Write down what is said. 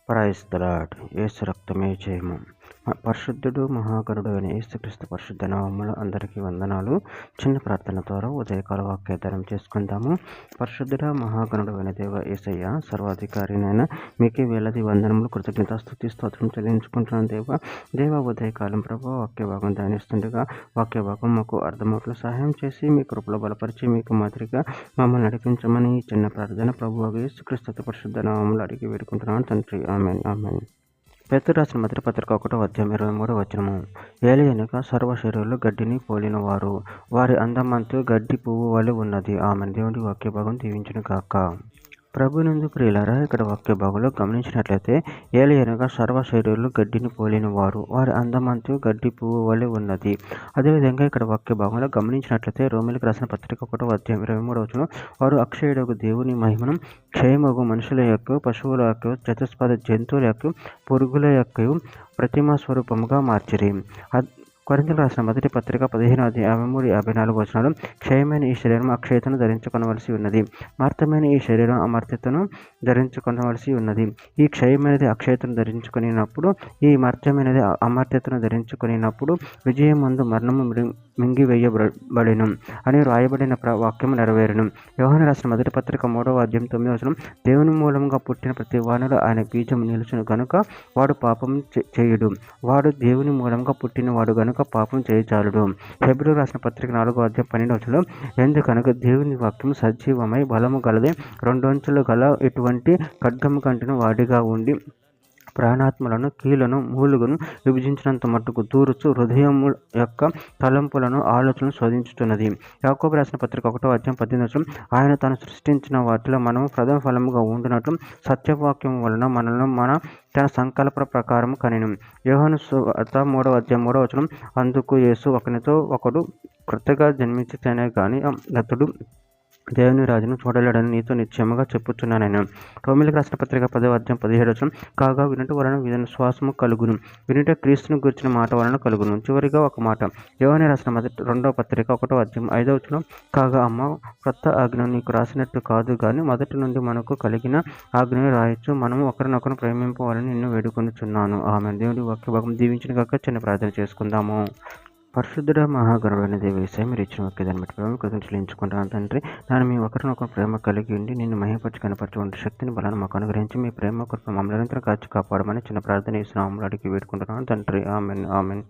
Praise the lord. యేసు రక్తమే జయము. పరిశుద్ధుడు మహాగణుడు అయిన యేసుక్రీస్తు పరిశుద్ధ నామములో అందరికీ వందనాలు. చిన్న ప్రార్థన ద్వారా ఉదయకాల వాక్యాధారం చేసుకుందాము. పరిశుద్ధుడ మహాగణుడు అయిన దేవ యేసయ్య, సర్వాధికారినైనా మీకే వేలది వందనములు, కృతజ్ఞత, స్తుతి, స్తోత్రం చెల్లించుకుంటున్నాను దేవ ఉదయకాలం ప్రభు వాక్య భాగం ధ్యానిస్తుండగా వాక్య భాగం మాకు అర్థమవుట్లు సహాయం చేసి మీ కృపలో బలపరిచి మీకు మాదిరిగా మమ్మల్ని నడిపించమని చిన్న ప్రార్థన ప్రభు యేసుక్రీస్తు పరిశుద్ధ నామములో అడిగి వేడుకుంటున్నాను తండ్రి. ఆమేన్ ఆమేన్. పేతురు రాసిన మొదటి పత్రిక 1:23 ఏలియనగా సర్వ శరీరులు గడ్డిని పోలిన వారు, వారి అందమంతు గడ్డి పువ్వు వలె ఉన్నది. ఆమేన్. దేవుడి వాక్య భాగం దీవించును గాక. ప్రభునందు ప్రియులారా, ఇక్కడ వాక్య భాగంలో గమనించినట్లయితే ఏలియనగా సర్వ శరీరులు గడ్డిని పోలిన వారు, వారి అందమంతు గడ్డి పువ్వు వలె ఉన్నది. అదేవిధంగా ఇక్కడ వాక్య భాగంలో గమనించినట్లయితే రోమిలకు రాసిన పత్రిక 1:23 వారు అక్షయుడకు దేవుని మహిమను క్షయమగు మనుషుల యొక్క, పశువుల యొక్క, చతుష్పద జంతువుల యొక్క, పురుగుల యొక్క ప్రతిమా స్వరూపముగా మార్చిరి. కొరింథీయులకు రాసిన మొదటి పత్రిక 15:53-54 క్షయమైన ఈ శరీరం అక్షయతను ధరించుకొనవలసి ఉన్నది, మర్త్యమైన ఈ శరీరం అమర్త్యతను ధరించుకొనవలసి ఉన్నది. ఈ క్షయమైనది అక్షయతను ధరించుకునినప్పుడు, ఈ మర్త్యమైనది అమర్త్యతను ధరించుకునినప్పుడు విజయం ముందు మరణము మింగివేయబడెను అని రాయబడిన వాక్యము నెరవేరును. యోహాను రాసిన మొదటి పత్రిక 3:9 దేవుని మూలంగా పుట్టిన ప్రతి వానిలో ఆయన బీజం నిలుచును గనుక వాడు పాపం చేయుడు, వాడు దేవుని మూలంగా పుట్టిన వాడు గనుక పాపం చేయజాలడు. హెబ్రీయులకు రాసిన పత్రిక 4:12 ఎందుకనగా దేవుని వాక్యం సజీవమై బలము గలదే, రెండంచులు గల ఇటువంటి ఖడ్గము కంటిన వాడిగా ఉండి ప్రాణాత్మలను, కీళ్లను, మూలుగును విభజించినంత మట్టుకు దూరుచు హృదయము యొక్క తలంపులను, ఆలోచనలు శోధించుతున్నది. యాకోబు రాసిన పత్రిక 1:18 ఆయన తాను సృష్టించిన వాటిలో మనము ప్రథమ ఫలముగా ఉండునట్లు సత్యవాక్యం వలన మనల్ని తన సంకల్ప ప్రకారం కనెను. యోహాను సువార్త 3:3 అందుకు యేసు ఒకనితో ఒకడు క్రొత్తగా జన్మించితేనే గాని అతడు దేవుని రాజును చూడలేడని నీతో నిశ్చయముగా చెప్పుచున్నాను. రోమిలకు రాసిన పత్రిక 10:17 కాగా వినుట వలన విశ్వాసము కలుగును, వినుట క్రీస్తును గురించిన మాట వలన కలుగును. చివరిగా ఒక మాట యోహాను రాసిన రెండవ పత్రిక 1:5 కాగా అమ్మ క్రొత్త ఆజ్ఞ నీకు రాసినట్టు కాదు గాని మొదటి నుండి మనకు కలిగిన ఆజ్ఞను రాయొచ్చు, మనము ఒకరినొకరు ప్రేమింపవాలని నిన్ను వేడుకొనుచున్నాను. ఆమేన్. దేవుడి వాక్య భాగం దీవించిన గాక. చిన్న ప్రార్థన చేసుకుందాము. పరిశుద్ధుడ మహాగణుడైన దేవేశ, మీరు ఇచ్చిన వాక్యాన్ని బట్టి ప్రేమ కృతజ్ఞతలు చెల్లించుకుంటాను తండ్రి. దాన్ని మీ ఒకరినొకరు ప్రేమ కలిగి ఉండి నిన్ను మహిమపరిచి కనపరచుకుంటే శక్తిని బలాన్ని మాకు అనుగ్రహించి మీ ప్రేమ కృప మమ్మల్ని నిరంతరం కాచి కాపాడమని చిన్న ప్రార్థన ఈ నామములో అడిగి వేడుకుంటున్నాను తండ్రి. ఆమేన్ ఆమేన్.